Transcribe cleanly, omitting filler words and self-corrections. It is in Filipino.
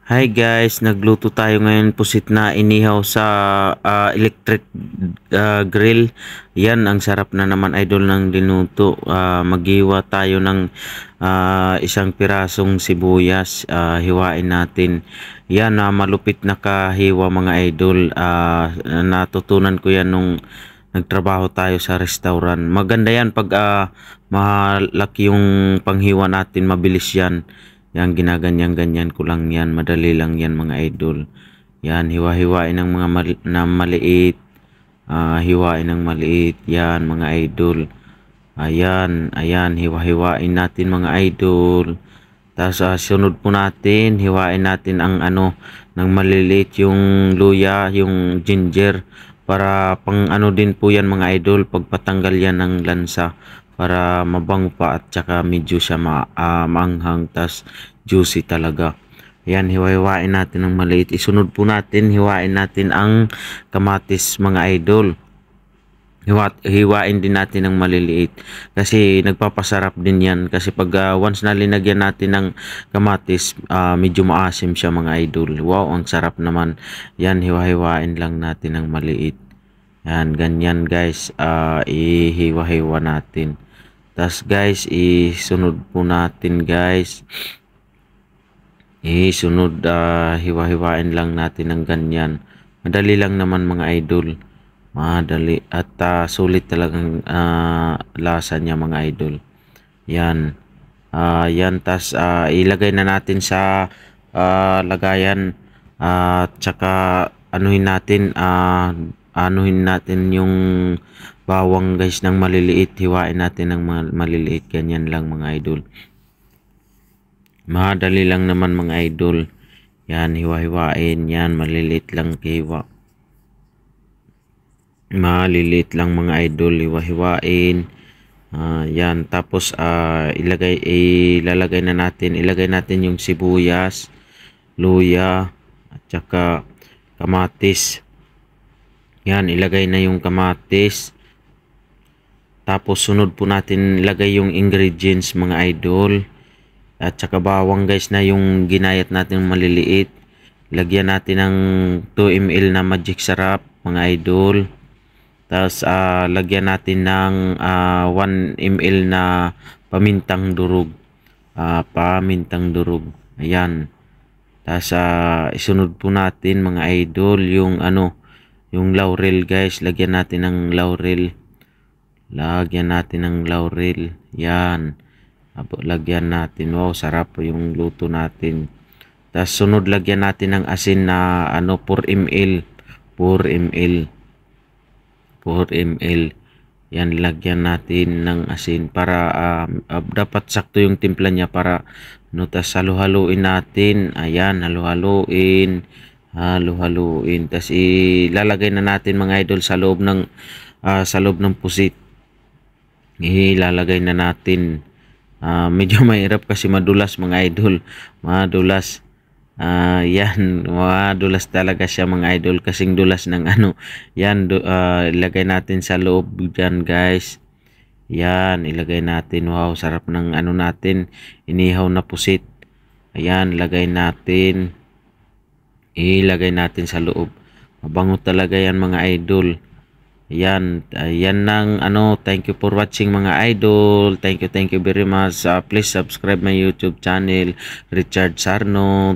Hi guys, nagluto tayo ngayon pusit na inihaw sa electric grill. Yan, ang sarap na naman idol ng linuto. Maghiwa tayo ng isang pirasong sibuyas. Hiwain natin. Yan, malupit na kahiwa mga idol. Natutunan ko yan nung nagtrabaho tayo sa restaurant. Maganda yan pag malaki yung panghiwa natin, mabilis yan. Yan, ginaganyan-ganyan ko lang yan. Madali lang yan mga idol. Yan, hiwa-hiwain ng mga maliit. Hiwain ng maliit. Yan mga idol. Ayan, ayan, hiwa-hiwain natin mga idol. Tapos sunod po natin, hiwain natin ang ng maliliit yung luya, yung ginger. Para pang din po yan mga idol, pagpatanggal yan ng lansa para mabango pa at saka medyo siya maanghang tas juicy talaga. Ayan, hiwa-hiwain natin ng maliit. Isunod po natin, hiwain natin ang kamatis mga idol. Hiwain din natin ng maliliit kasi nagpapasarap din yan kasi pag once na linagyan natin ng kamatis, medyo maasim siya mga idol. Wow, ang sarap naman. Yan, hiwa-hiwain lang natin ng maliit. Yan, ganyan guys. Ihiwa-hiwa natin. Tas guys, isunod po natin guys. Isunod, hiwa-hiwain lang natin ng ganyan. Madali lang naman mga idol. Madali at sulit talagang lasa niya mga idol. Yan. Yan, tas ilagay na natin sa lagayan at saka anuhin natin yung bawang guys ng maliliit. Hiwain natin ng maliliit. Ganyan lang mga idol. Madali lang naman mga idol. Yan, hiwa-hiwain. Yan, maliliit lang hiwa. Maliliit lang mga idol, hiwa-hiwain. Yan, tapos ilagay natin yung sibuyas, luya at saka kamatis. Yan, ilagay na yung kamatis. Tapos sunod po natin ilagay yung ingredients mga idol. At saka bawang guys na yung ginayat natin maliliit. Lagyan natin ng 2 ml na magic sarap mga idol. Tapos lagyan natin ng 1 ml na pamintang durog. Pamintang durog. Ayan. Tapos isunod po natin mga idol yung yung laurel guys. Lagyan natin ng laurel. Lagyan natin ng laurel. Yan. Lagyan natin. Wow, sarap po yung luto natin. Tapos sunod lagyan natin ng asin na 4 ml. 4 ml. 4 ml. Yan, lagyan natin ng asin para dapat sakto yung timpla niya para tas halu-haluin natin. Ayan, halu-haluin. Halu-haluin. Tas ilalagay na natin mga idol sa loob ng pusit. Ilalagay na natin. Medyo mahirap kasi madulas mga idol. Madulas. Yan, madulas talaga siya mga idol kasing dulas ng yan, ilagay natin sa loob dyan guys. Yan, ilagay natin. Wow, sarap ng natin, inihaw na pusit. Ayan, ilagay natin sa loob. Mabango talaga yan mga idol. Ayan, ayan ng thank you for watching mga idol. Thank you very much. Please subscribe my YouTube channel, Richard Sarno.